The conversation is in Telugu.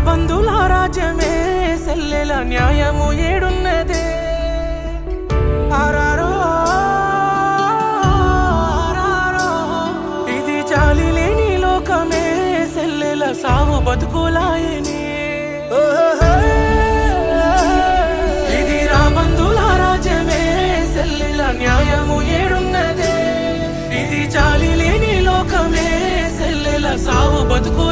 బంధుల రాజ్యమే సెల్లెల న్యాయము ఏడున్నదే ఆరారో ఆరారో ఇది చాలి లేని లోకమే సెల్లెల సావు బతుకులాయనే ఇది బంధుల రాజ్యమే సెల్లెల న్యాయము ఏడున్నదే ఇది చాలి లేని లోకమే సెల్లెల సావు బతుకు